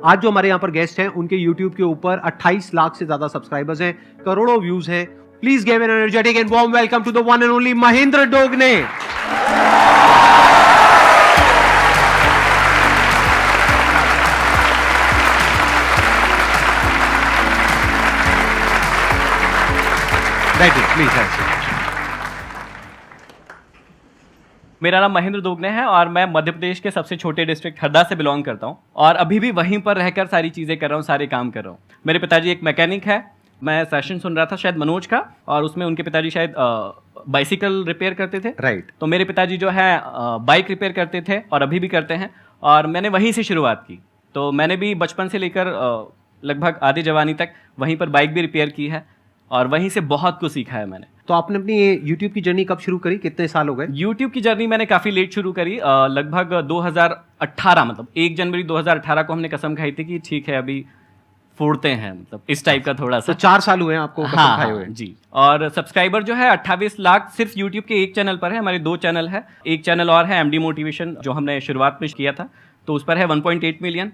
आज जो हमारे यहाँ पर गेस्ट हैं उनके YouTube के ऊपर 28 लाख से ज्यादा सब्सक्राइबर्स हैं, करोड़ों व्यूज हैं। Please give an energetic and warm welcome to the one and only Mahendra Dogne. Please. मेरा नाम महेंद्र दोगने है और मैं मध्य प्रदेश के सबसे छोटे डिस्ट्रिक्ट हरदा से बिलोंग करता हूँ और अभी भी वहीं पर रहकर सारी चीज़ें कर रहा हूँ, सारे काम कर रहा हूँ। मेरे पिताजी एक मैकेनिक है। मैं सेशन सुन रहा था शायद मनोज का, और उसमें उनके पिताजी शायद बाइसिकल रिपेयर करते थे। राइट। तो मेरे पिताजी जो है बाइक रिपेयर करते थे और अभी भी करते हैं, और मैंने वहीं से शुरुआत की। तो मैंने भी बचपन से लेकर लगभग आधी जवानी तक वहीं पर बाइक भी रिपेयर की है और वहीं से बहुत कुछ सीखा है मैंने। तो आपने अपनी ये YouTube की जर्नी कब शुरू करी, कितने साल हो गए? YouTube की जर्नी मैंने काफ़ी लेट शुरू करी, लगभग 2018, मतलब 1 जनवरी 2018 को हमने कसम खाई थी कि ठीक है अभी फोड़ते हैं, मतलब इस टाइप का थोड़ा सा। तो 4 साल हुए हैं आपको कसम खाए हुए? जी। और सब्सक्राइबर जो है 28 लाख सिर्फ YouTube के एक चैनल पर है। हमारे 2 चैनल है, एक चैनल और है MD मोटिवेशन जो हमने शुरुआत में किया था, तो उस पर है 1.8 मिलियन,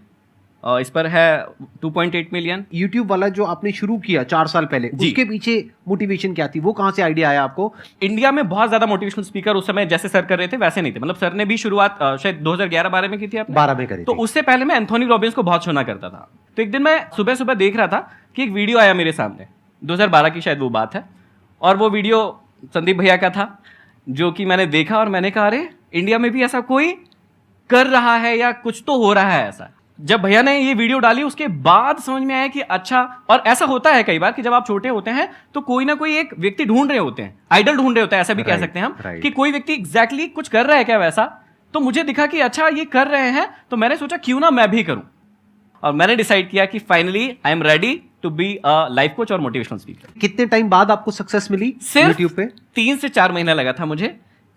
इस पर है 2.8 मिलियन। YouTube वाला जो आपने शुरू किया 4 साल पहले, उसके पीछे मोटिवेशन क्या थी, वो कहाँ से आइडिया आया आपको? इंडिया में बहुत ज्यादा मोटिवेशनल स्पीकर उस समय जैसे सर कर रहे थे वैसे नहीं थे। मतलब सर ने भी शुरुआत शायद 2011-12 में की थी आपने? 12 में करी। तो उससे पहले मैं एंथोनी रॉबिन्स को बहुत सुना करता था। तो एक दिन मैं सुबह सुबह देख रहा था कि एक वीडियो आया मेरे सामने, 2012 की शायद वो बात है, और वो वीडियो संदीप भैया का था, जो कि मैंने देखा और मैंने कहा अरे इंडिया में भी ऐसा कोई कर रहा है या कुछ तो हो रहा है ऐसा। जब भैया ने ये वीडियो डाली उसके बाद समझ में आया कि अच्छा, और ऐसा होता है कई बार कि जब आप छोटे होते हैं तो कोई ना कोई एक व्यक्ति ढूंढ रहे होते हैं, आइडल ढूंढ रहे होते हैं, ऐसा भी कह सकते हैं हम, कि कोई व्यक्ति एग्जैक्टली कुछ कर रहा है क्या वैसा। तो मुझे दिखा कि अच्छा ये कर रहे हैं, तो मैंने सोचा क्यों ना मैं भी करूं, और मैंने डिसाइड किया कि finally I am ready to be a life coach और मोटिवेशनल स्पीकर। कितने टाइम बाद आपको सक्सेस मिली सिर्फ YouTube पे? 3 से 4 महीना लगा था मुझे,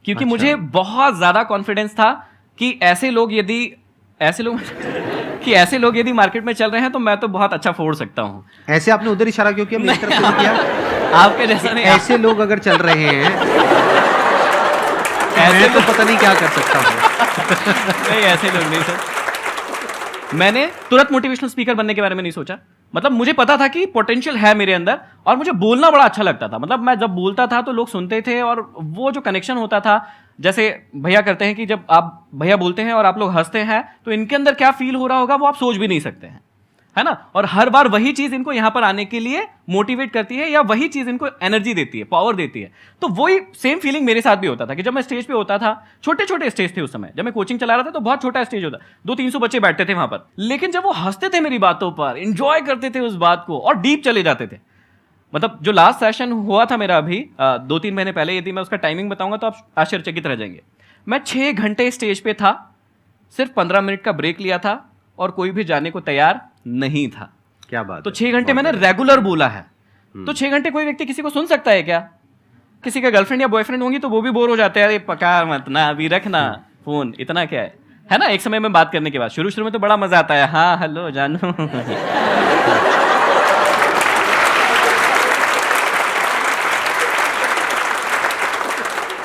क्योंकि अच्छा। मुझे बहुत ज्यादा कॉन्फिडेंस था कि ऐसे लोग यदि मार्केट में चल रहे हैं तो मैं तो बहुत अच्छा फोड़ सकता हूँ। ऐसे आपने उधर इशारा क्यों किया, मेरी तरफ क्यों किया? आपके जैसा नहीं। ऐसे लोग अगर चल रहे हैं ऐसे तो पता नहीं क्या कर सकता हूँ। नहीं, ऐसे लोग नहीं सर। मैंने तुरंत मोटिवेशनल स्पीकर बनने के बारे में नहीं सोचा। मतलब मुझे पता था कि पोटेंशियल है मेरे अंदर, और मुझे बोलना बड़ा अच्छा लगता था। मतलब मैं जब बोलता था तो लोग सुनते थे, और वो जो कनेक्शन होता था, जैसे भैया करते हैं कि जब आप भैया बोलते हैं और आप लोग हंसते हैं तो इनके अंदर क्या फील हो रहा होगा वो आप सोच भी नहीं सकते हैं, है ना। और हर बार वही चीज इनको यहां पर आने के लिए मोटिवेट करती है, या वही चीज इनको एनर्जी देती है, पावर देती है। तो वही सेम फीलिंग मेरे साथ भी होता था कि जब मैं स्टेज पे होता था, छोटे छोटे स्टेज थे उस समय, जब मैं कोचिंग चला रहा था तो बहुत छोटा स्टेज होता, 200-300 बच्चे बैठते थे वहां पर, लेकिन जब वो हंसते थे मेरी बातों पर, इंजॉय करते थे उस बात को और डीप चले जाते थे। मतलब जो लास्ट सेशन हुआ था मेरा अभी 2-3 महीने पहले, यदि मैं उसका टाइमिंग बताऊंगा तो आप आश्चर्यचकित रह जाएंगे। मैं 6 घंटे स्टेज पे था, सिर्फ 15 मिनट का ब्रेक लिया था और कोई भी जाने को तैयार नहीं था। क्या बात। तो 6 घंटे मैंने रेगुलर बोला है। तो 6 घंटे कोई व्यक्ति किसी को सुन सकता है क्या? किसी का गर्लफ्रेंड या बॉयफ्रेंड होंगी तो वो भी बोर हो जाते हैं, अरे पका मत ना, अभी रखना फोन, इतना क्या है ना। एक समय में बात करने के बाद शुरू में तो बड़ा मजा आता है, हाँ हेलो जानू।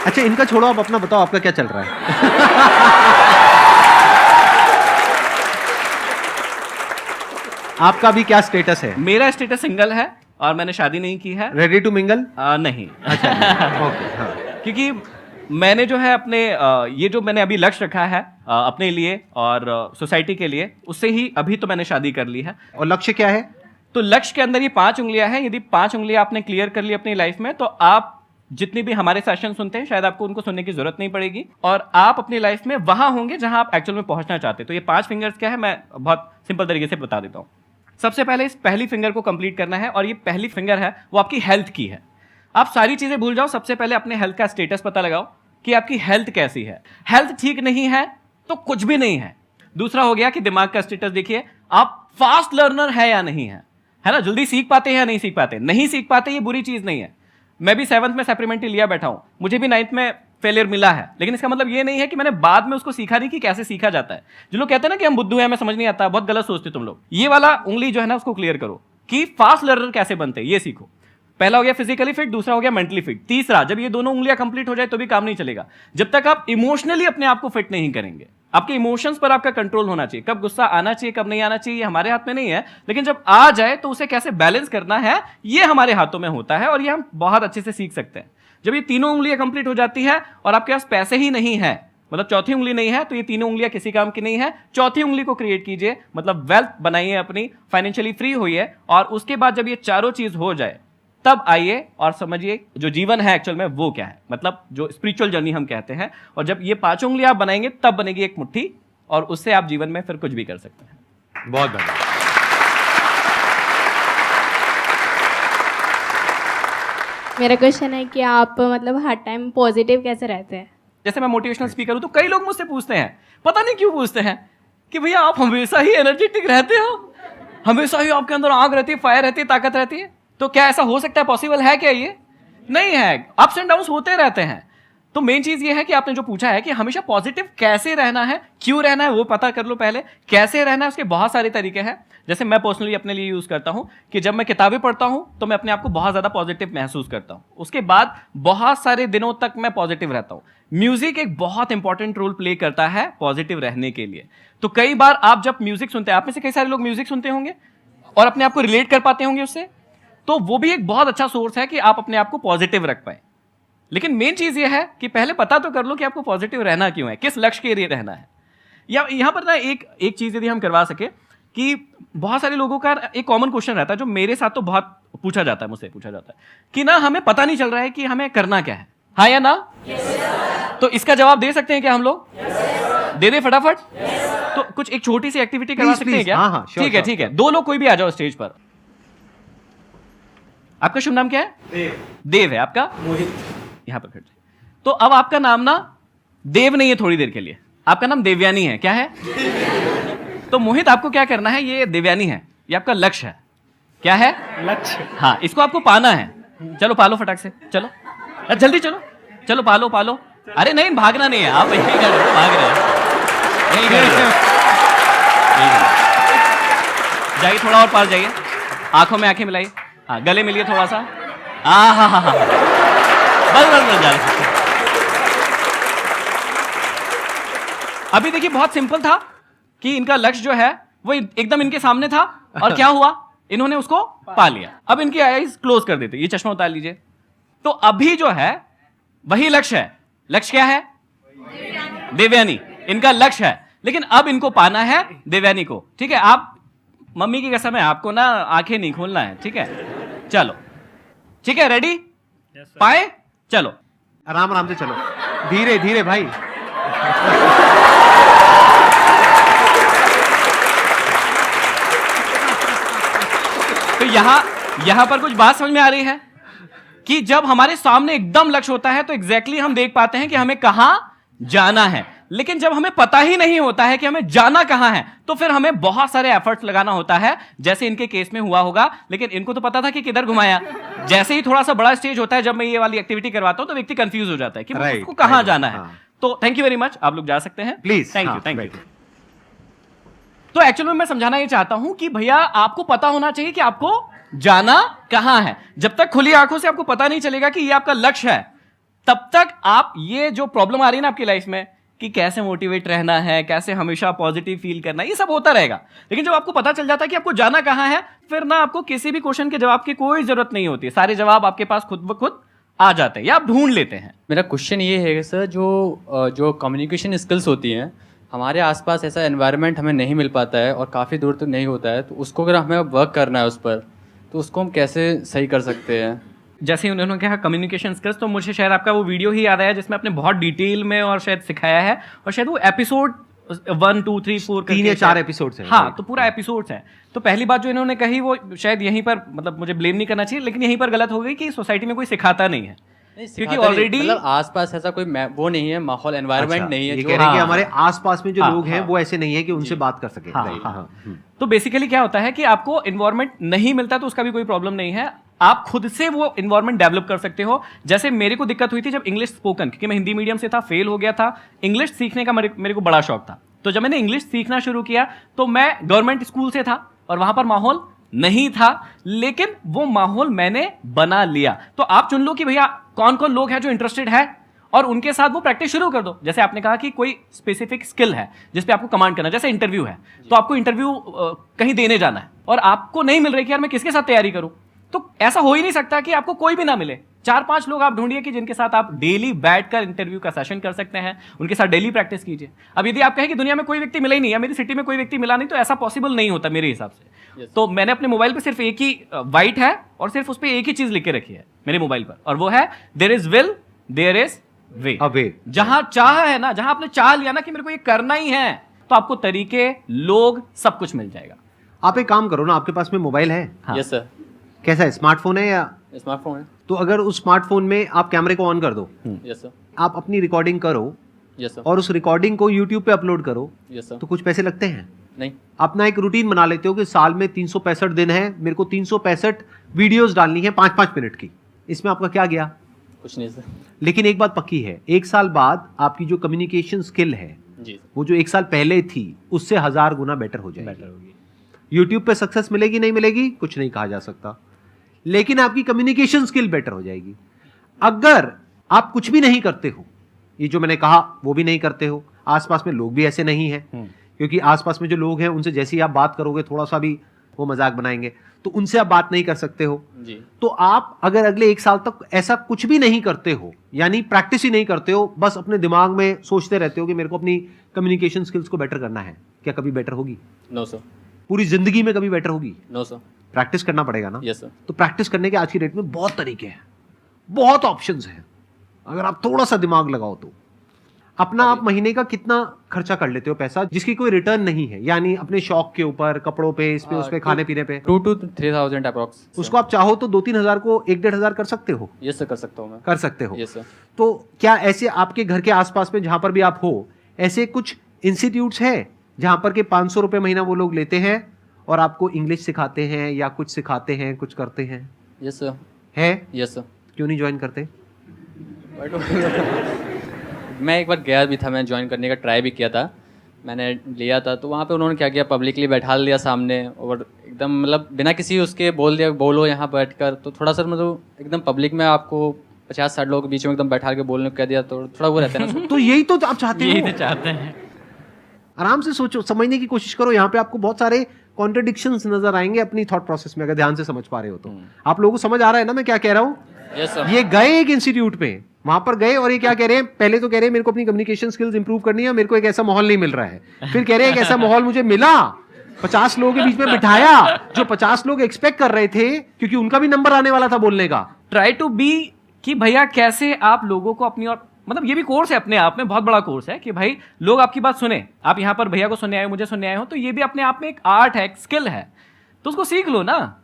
अच्छा, इनका छोड़ो, आप अपना बताओ, आपका क्या चल रहा है? आपका भी क्या स्टेटस है? मेरा स्टेटस सिंगल है और मैंने शादी नहीं की है। Ready to mingle? नहीं। अच्छा। ओके, हाँ। क्योंकि मैंने जो है अपने ये जो मैंने अभी लक्ष्य रखा है अपने लिए और सोसाइटी के लिए, उससे ही अभी तो मैंने शादी कर ली है। और लक्ष्य क्या है? तो लक्ष्य के अंदर ये 5 उंगलियां हैं। यदि 5 उंगलियां आपने क्लियर कर ली अपनी लाइफ में, तो आप जितनी भी हमारे सेशन सुनते हैं शायद आपको उनको सुनने की जरूरत नहीं पड़ेगी, और आप अपनी लाइफ में वहां होंगे जहां आप एक्चुअल में पहुंचना चाहते हैं। तो ये 5 फिंगर्स क्या है, मैं बहुत सिंपल तरीके से बता देता हूं। सबसे पहले इस पहली फिंगर को कंप्लीट करना है, और ये पहली फिंगर है वो आपकी हेल्थ की है। आप सारी चीजें भूल जाओ, सबसे पहले अपने हेल्थ का स्टेटस पता लगाओ कि आपकी हेल्थ कैसी है। हेल्थ ठीक नहीं है तो कुछ भी नहीं है। दूसरा हो गया कि दिमाग का स्टेटस देखिए, आप फास्ट लर्नर है या नहीं है ना। जल्दी सीख पाते हैं या नहीं सीख पाते? नहीं सीख पाते, ये बुरी चीज नहीं है। मैं भी 7th में सप्लीमेंट्री लिया बैठा हूं, मुझे भी 9th में फेलियर मिला है, लेकिन इसका मतलब ये नहीं है कि मैंने बाद में उसको सीखा नहीं कि कैसे सीखा जाता है। जो लोग कहते हैं ना कि हम बुद्धू हैं, हमें समझ नहीं आता, बहुत गलत सोचते तुम लोग। ये वाला उंगली जो है ना उसको क्लियर करो कि फास्ट लर्नर कैसे बनते हैं, ये सीखो। पहला हो गया फिजिकली फिट, दूसरा हो गया मेंटली फिट, तीसरा जब ये दोनों उंगलियां कंप्लीट हो जाए तो भी काम नहीं चलेगा जब तक आप इमोशनली अपने आप को फिट नहीं करेंगे। आपके इमोशंस पर आपका कंट्रोल होना चाहिए, कब गुस्सा आना चाहिए कब नहीं आना चाहिए हमारे हाथ में नहीं है, लेकिन जब आ जाए तो उसे कैसे बैलेंस करना है ये हमारे हाथों में होता है, और ये हम बहुत अच्छे से सीख सकते हैं। जब ये तीनों उंगलियां कंप्लीट हो जाती है और आपके पास पैसे ही नहीं है, मतलब चौथी उंगली नहीं है, तो ये तीनों उंगलियां किसी काम की नहीं है, चौथी उंगली को क्रिएट कीजिए, मतलब वेल्थ बनाइए अपनी, फाइनेंशियली फ्री होइए, और उसके बाद जब ये चारों चीज हो जाए तब आइए और समझिए जो जीवन है एक्चुअल में वो क्या है, मतलब जो स्पिरिचुअल जर्नी हम कहते हैं। और जब ये पांचों उंगली आप बनाएंगे तब बनेगी एक मुट्ठी, और उससे आप जीवन में फिर कुछ भी कर सकते हैं। बहुत बढ़िया। मेरा क्वेश्चन है कि आप मतलब हर टाइम पॉजिटिव कैसे रहते हैं? जैसे मैं मोटिवेशनल स्पीकर हूं तो कई लोग मुझसे पूछते हैं, पता नहीं क्यों पूछते हैं, कि भैया आप हमेशा ही एनर्जेटिक रहते हो, हमेशा ही आपके अंदर आग रहती है, फायर रहती है, ताकत रहती है, तो क्या ऐसा हो सकता है, पॉसिबल है क्या? ये नहीं है, अप्स एंड डाउन्स होते रहते हैं। तो मेन चीज ये है कि आपने जो पूछा है कि हमेशा पॉजिटिव कैसे रहना है, क्यों रहना है, वो पता कर लो पहले। कैसे रहना है उसके बहुत सारे तरीके हैं। जैसे मैं पर्सनली अपने लिए यूज करता हूं कि जब मैं किताबें पढ़ता हूं तो मैं अपने आप को बहुत ज्यादा पॉजिटिव महसूस करता हूं, उसके बाद बहुत सारे दिनों तक मैं पॉजिटिव रहता हूं। म्यूजिक एक बहुत इंपॉर्टेंट रोल प्ले करता है पॉजिटिव रहने के लिए। तो कई बार आप जब म्यूजिक सुनते हैं, आप में से कई सारे लोग म्यूजिक सुनते होंगे और अपने आप को रिलेट कर पाते होंगे उससे, तो वो भी एक बहुत अच्छा सोर्स है कि आप अपने आप को पॉजिटिव रख पाए। लेकिन मेन चीज ये है कि पहले पता तो कर लो कि आपको पॉजिटिव रहना क्यों है, किस लक्ष्य के लिए रहना है। या यहां पर ना एक चीज यदि हम करवा सके कि बहुत सारे लोगों का एक कॉमन क्वेश्चन रहता है जो मेरे साथ तो बहुत पूछा जाता है, मुझसे पूछा जाता है कि ना हमें पता नहीं चल रहा है कि हमें करना क्या है, हाँ या ना? तो इसका जवाब दे सकते हैं क्या हम लोग? दे दे फटाफट। तो कुछ एक छोटी सी एक्टिविटी करवा सकते हैं क्या? हाँ, ठीक है ठीक है, दो लोग कोई भी आ जाओ स्टेज पर। आपका शुभ नाम क्या है? देव है। आपका? मोहित। यहां पर खड़े। तो अब आपका नाम ना देव नहीं है थोड़ी देर के लिए, आपका नाम देवयानी है। क्या है? तो मोहित आपको क्या करना है, ये देवयानी है, ये आपका लक्ष्य है। क्या है? लक्ष्य। हाँ, इसको आपको पाना है। चलो पालो फटाक से, चलो जल्दी चलो, चलो पालो पालो। अरे नहीं, भागना नहीं है, आप यही कर रहे हो, भाग रहे हो, यही कर रहे हो। जाइए थोड़ा और पास जाइए, आंखों में आंखें मिलाइए, हाँ गले मिलिए थोड़ा सा। हाँ, बस जा रहे। अभी देखिए बहुत सिंपल था कि इनका लक्ष्य जो है वो एकदम इनके सामने था, और क्या हुआ, इन्होंने उसको पा लिया। अब इनकी आईज क्लोज कर देते, ये चश्मा उतार लीजिए। तो अभी जो है वही लक्ष्य है। लक्ष्य क्या है? देवयानी। इनका लक्ष्य है, लेकिन अब इनको पाना है देवयानी को। ठीक है, आप मम्मी की कसम है, आपको ना आंखें नहीं खोलना है। ठीक है, चलो ठीक है, रेडी? पाए? चलो आराम आराम से चलो, धीरे धीरे भाई। तो यहां पर कुछ बात समझ में आ रही है कि जब हमारे सामने एकदम लक्ष्य होता है तो एग्जैक्टली हम देख पाते हैं कि हमें कहां जाना है। लेकिन जब हमें पता ही नहीं होता है कि हमें जाना कहां है, तो फिर हमें बहुत सारे एफर्ट्स लगाना होता है, जैसे इनके केस में हुआ होगा। लेकिन इनको तो पता था कि किधर घुमाया। जैसे ही थोड़ा सा बड़ा स्टेज होता है, जब मैं ये वाली एक्टिविटी करवाता हूं, तो व्यक्ति कंफ्यूज हो जाता है कि उसको कहां जाना है। तो थैंक यू वेरी मच, आप लोग जा सकते हैं प्लीज। Thank you. तो एक्चुअली में मैं समझाना ये चाहता हूं कि भैया आपको पता होना चाहिए कि आपको जाना कहां है। जब तक खुली आंखों से आपको पता नहीं चलेगा कि ये आपका लक्ष्य है, तब तक आप ये जो प्रॉब्लम आ रही है ना आपकी लाइफ में कि कैसे मोटिवेट रहना है, कैसे हमेशा पॉजिटिव फील करना है, ये सब होता रहेगा। लेकिन जब आपको पता चल जाता है कि आपको जाना कहां है, फिर ना आपको किसी भी क्वेश्चन के जवाब की कोई जरूरत नहीं होती है। सारे जवाब आपके पास खुद ब खुद आ जाते हैं या आप ढूंढ लेते हैं। मेरा क्वेश्चन ये है सर, जो कम्युनिकेशन स्किल्स होती हैं, हमारे आसपास ऐसा एनवायरनमेंट हमें नहीं मिल पाता है और काफ़ी दूर तक नहीं होता है, तो उसको अगर हमें वर्क करना है उस पर, तो उसको हम कैसे सही कर सकते हैं? जैसे उन्होंने कहा कम्युनिकेशन स्किल्स, तो मुझे शायद आपका वो वीडियो ही याद आया जिसमें आपने बहुत डिटेल में और शायद सिखाया है, और शायद वो एपिसोड 1 2 3 4 3 या 4 एपिसोड्स हैं। हाँ, तो पूरा एपिसोड्स है। तो पहली बात जो इन्होंने कही वो शायद यहीं पर, मतलब मुझे ब्लेम नहीं करना चाहिए, लेकिन यहीं पर गलत हो गई कि सोसाइटी में कोई सिखाता नहीं है, क्योंकि ऑलरेडी मतलब आसपास ऐसा कोई वो नहीं है, माहौल एनवायरनमेंट नहीं है। ये कह रहे हैं कि हमारे आसपास में जो लोग हैं वो ऐसे नहीं है कि उनसे बात कर सके। तो बेसिकली क्या होता है कि आपको एनवायरनमेंट नहीं मिलता तो उसका भी कोई प्रॉब्लम नहीं है, आप खुद से वो एनवायरनमेंट डेवलप कर सकते हो। जैसे मेरे को दिक्कत हुई थी जब इंग्लिश स्पोकन, क्योंकि मैं हिंदी मीडियम से था, फेल हो गया था। इंग्लिश सीखने का मेरे को बड़ा शौक था। तो जब मैंने इंग्लिश सीखना शुरू किया तो मैं गवर्नमेंट स्कूल से था और वहां पर माहौल नहीं था, लेकिन वो माहौल मैंने बना लिया। तो आप चुन लो कि भैया कौन कौन लोग हैं जो इंटरेस्टेड है, और उनके साथ वो प्रैक्टिस शुरू कर दो। जैसे आपने कहा कि कोई स्पेसिफिक स्किल है जिस पे आपको कमांड करना है, जैसे इंटरव्यू है, तो आपको इंटरव्यू कहीं देने जाना है और आपको नहीं मिल रही कि यार मैं किसके साथ तैयारी करूं, तो ऐसा हो ही नहीं सकता कि आपको कोई भी ना मिले। 4-5 लोग आप ढूंढिए कि जिनके साथ आप डेली बैठकर इंटरव्यू का सेशन कर सकते हैं, उनके साथ डेली प्रैक्टिस कीजिए। अब यदि आप कहें कि दुनिया में कोई व्यक्ति मिला ही नहीं, या मेरी सिटी में कोई व्यक्ति मिला नहीं, तो ऐसा पॉसिबल नहीं होता मेरे हिसाब से। तो मैंने अपने मोबाइल पे सिर्फ एक ही वाइट है और सिर्फ उस पर एक ही चीज लिख के रखी है मेरे मोबाइल पर, और वो है there is will there is way. जहां चाह है ना, जहां आपने चाह लिया ना कि मेरे को ये करना ही है, तो आपको तरीके, लोग, सब कुछ मिल जाएगा। आप एक काम करो ना, आपके पास में मोबाइल है? Yes sir. कैसा है, स्मार्टफोन है या? स्मार्टफोन है। तो अगर उस स्मार्टफोन में आप कैमरे को ऑन कर दो, यस सर। आप अपनी रिकॉर्डिंग करो यस सर। और उस रिकॉर्डिंग को यूट्यूब पे अपलोड करो, यस सर। तो कुछ पैसे लगते हैं? नहीं। अपना एक रूटीन बना लेते हो कि साल में 365 दिन है, मेरे को 365 वीडियोस डालनी है 5-5 मिनट की। इसमें आपका क्या गया? कुछ नहीं सर। लेकिन एक बात पक्की है, 1 साल बाद आपकी जो कम्युनिकेशन स्किल है जी वो जो 1 साल पहले थी उससे 1000 गुना बेटर हो जाएगी। बेटर होगी। यूट्यूब पे सक्सेस मिलेगी नहीं मिलेगी कुछ नहीं कहा जा सकता, लेकिन आपकी कम्युनिकेशन स्किल बेटर हो जाएगी। अगर आप कुछ भी नहीं करते हो, ये जो मैंने कहा वो भी नहीं करते हो, आसपास में लोग भी ऐसे नहीं हैं, क्योंकि आसपास में जो लोग हैं उनसे जैसे ही आप बात करोगे थोड़ा सा भी वो मजाक बनाएंगे, तो उनसे आप बात नहीं कर सकते हो जी। तो आप अगर अगले 1 साल तक ऐसा कुछ भी नहीं करते हो, यानी प्रैक्टिस ही नहीं करते हो, बस अपने दिमाग में सोचते रहते हो कि मेरे को अपनी कम्युनिकेशन स्किल्स को बेटर करना है, क्या कभी बेटर होगी? No sir. पूरी जिंदगी में कभी बेटर होगी? No sir. प्रैक्टिस करना पड़ेगा ना। Yes sir. तो प्रैक्टिस करने के आज की डेट में बहुत तरीके हैं, बहुत ऑप्शंस हैं, अगर आप थोड़ा सा दिमाग लगाओ तो। अपना आप महीने का कितना खर्चा कर लेते हो पैसा जिसकी कोई रिटर्न नहीं है, यानी अपने शौक के ऊपर, कपड़ों पे, इस पे, उस पे, खाने पीने पे? 2 to 3,000 अप्रॉक्स। उसको आप चाहो तो 2-3 हजार को 1-1.5 हजार कर सकते हो। यस सर, कर सकता हूँ मैं। कर सकते हो। Yes sir. तो क्या ऐसे आपके घर के आसपास में जहां पर भी आप हो, ऐसे कुछ इंस्टीट्यूट्स हैं जहां पर के 500 रुपए महीना वो लोग लेते हैं और आपको इंग्लिश सिखाते हैं या कुछ सिखाते हैं, कुछ करते हैं? Yes sir. है? Yes sir. क्यों नहीं ज्वाइन करते? मैं एक बार गया भी था, मैं ज्वाइन करने का ट्राई भी किया था, मैंने लिया था, तो वहाँ पे उन्होंने क्या किया, पब्लिकली बैठा लिया सामने और एकदम मतलब बिना किसी उसके बोल दिया बोलो यहाँ बैठकर, तो थोड़ा सा मतलब एकदम पब्लिक में आपको 50-60 लोगों के बीच में एकदम बैठा के बोलने को कह दिया, तो थोड़ा वो रहता है ना। तो यही तो आप चाहते यही हो। तो चाहते हैं। आराम से सोचो, समझने की कोशिश करो। यहाँ पे आपको बहुत सारे कॉन्ट्रडिक्शंस नजर आएंगे अपनी थॉट प्रोसेस में, अगर ध्यान से समझ पा रहे हो तो। आप लोगों को समझ आ रहा है ना मैं क्या कह रहा हूँ? Yes sir. ये गए एक इंस्टीट्यूट में, वहां पर गए और ये क्या कह रहे हैं, पहले तो कह रहे हैं मेरे को अपनी कम्युनिकेशन स्किल्स इंप्रूव करनी है, मेरे को एक ऐसा माहौल नहीं मिल रहा है, फिर कह रहे हैं एक ऐसा माहौल मुझे मिला, 50 लोगों के बीच में बिठाया, जो 50 लोग एक्सपेक्ट कर रहे थे क्योंकि उनका भी नंबर आने वाला था बोलने का। ट्राई टू बी कि भैया कैसे आप लोगों को अपनी, और मतलब ये भी कोर्स है अपने आप में, बहुत बड़ा कोर्स है कि भाई लोग आपकी बात सुने। आप यहाँ पर भैया को सुनने आए हो, मुझे सुनने आए हो, तो ये भी अपने आप में एक आर्ट है, एक स्किल है, तो उसको सीख लो ना।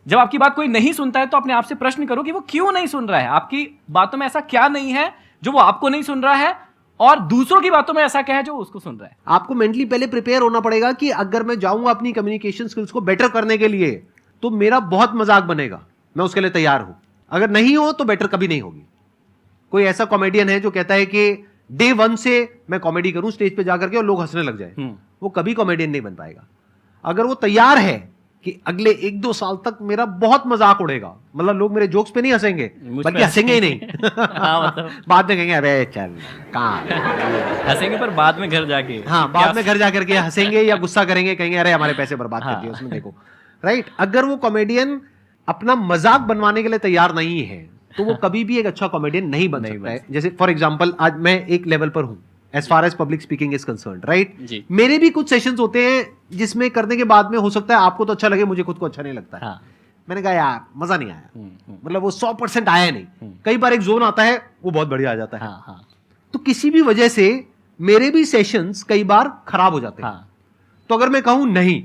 जब आपकी बात कोई नहीं सुनता है तो अपने आप से प्रश्न करो कि वो क्यों नहीं सुन रहा है, आपकी बातों में ऐसा क्या नहीं है जो वो आपको नहीं सुन रहा है, और दूसरों की बातों में ऐसा क्या है जो उसको सुन रहा है। आपको मेंटली पहले प्रिपेयर होना पड़ेगा कि अगर मैं जाऊंगा अपनी कम्युनिकेशन स्किल्स को बेटर करने के लिए तो मेरा बहुत मजाक बनेगा, मैं उसके लिए तैयार हूं। अगर नहीं हो तो बेटर कभी नहीं होगी। कोई ऐसा कॉमेडियन है जो कहता है कि डे 1 से मैं कॉमेडी करूं स्टेज पे जाकर के और लोग हंसने लग जाए, वो कभी कॉमेडियन नहीं बन पाएगा। अगर वो तैयार है कि अगले 1-2 साल तक मेरा बहुत मजाक उड़ेगा, मतलब लोग मेरे जोक्स पे नहीं हंसेंगे बल्कि हंसेंगे ही नहीं मतलब बाद में कहेंगे अरे चल कहाँ हंसेंगे, पर बाद में घर जाके, हाँ बाद में घर जाकर के हंसेंगे या गुस्सा करेंगे, कहेंगे अरे हमारे पैसे बर्बाद कर दिए उसमें देखो। राइट? अगर वो कॉमेडियन अपना मजाक बनवाने के लिए तैयार नहीं है तो वो कभी भी एक अच्छा कॉमेडियन नहीं बन सकता है। जैसे फॉर एग्जांपल आज मैं एक लेवल पर हूं as far as public speaking is concerned, right? जी। मेरे भी कुछ सेशंस होते हैं जिसमें करने के बाद में हो सकता है आपको तो अच्छा लगे, मुझे खुद को अच्छा नहीं लगता है। हाँ। मैंने कहा यार मजा नहीं आया, मतलब वो 100% आया नहीं। कई बार एक जोन आता है वो बहुत बढ़िया आ जाता है। हाँ, हाँ, तो किसी भी वजह से मेरे भी सेशंस कई बार खराब हो जाते हैं। हाँ। तो अगर मैं कहूं नहीं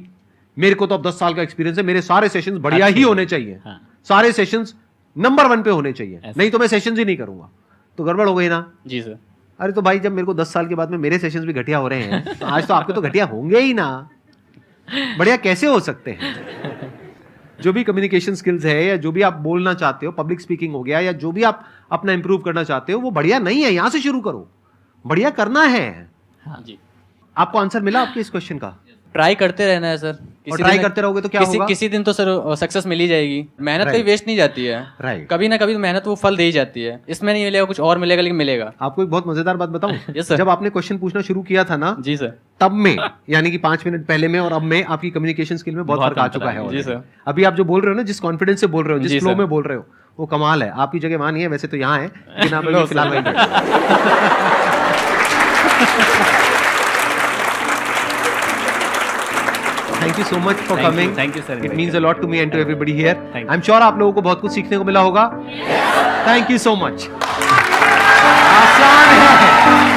मेरे को तो अब 10 साल का एक्सपीरियंस है, मेरे सारे सेशंस बढ़िया ही होने चाहिए, हाँ। सारे सेशंस नंबर 1 पे होने चाहिए, नहीं तो मैं सेशंस ही नहीं करूंगा, तो गड़बड़ हो गई ना। जी सर। अरे तो भाई जब मेरे को 10 साल के बाद में मेरे सेशंस भी घटिया हो रहे हैं तो आज तो आपके तो घटिया होंगे ही ना। बढ़िया कैसे हो सकते हैं? जो भी कम्युनिकेशन स्किल्स है या जो भी आप बोलना चाहते हो, पब्लिक स्पीकिंग हो गया या जो भी आप अपना इंप्रूव करना चाहते हो, वो बढ़िया नहीं है, यहां से शुरू करो, बढ़िया करना है। हाँ जी। आपको आंसर मिला आपके इस क्वेश्चन का? ट्राई करते रहना है सर, और ट्राई करते रहोगे तो क्या होगा? किसी दिन तो सर सक्सेस मिल ही जाएगी। मेहनत कभी वेस्ट नहीं जाती है। राइट। कभी ना कभी तो मेहनत वो फल दे ही जाती है। इसमें नहीं मिलेगा, कुछ और मिलेगा, लेकिन मिलेगा। आपको एक बहुत मजेदार बात बताऊं? Yes, sir. जब आपने क्वेश्चन पूछना शुरू किया था ना, जी सर। तब में यानी कि 5 मिनट पहले में और अब में आपकी कम्युनिकेशन स्किल में बहुत बहुत फर्क आ अंतर चुका है। है जी already। सर। अभी आप जो बोल रहे हो ना, जिस कॉन्फिडेंस से बोल रहे हो, जिस जी फ्लो सर। में बोल रहे हो, वो कमाल है। आपकी जगह वहां नहीं है, वैसे तो यहाँ है, लेकिन आप अभी फिलहाल वहीं बैठे हो। Thank you so much for coming. Thank you, sir. It means a lot to me and to everybody here. Thank you. I'm sure आप लोगों को बहुत कुछ सीखने को मिला होगा. Thank you so much. आसान है.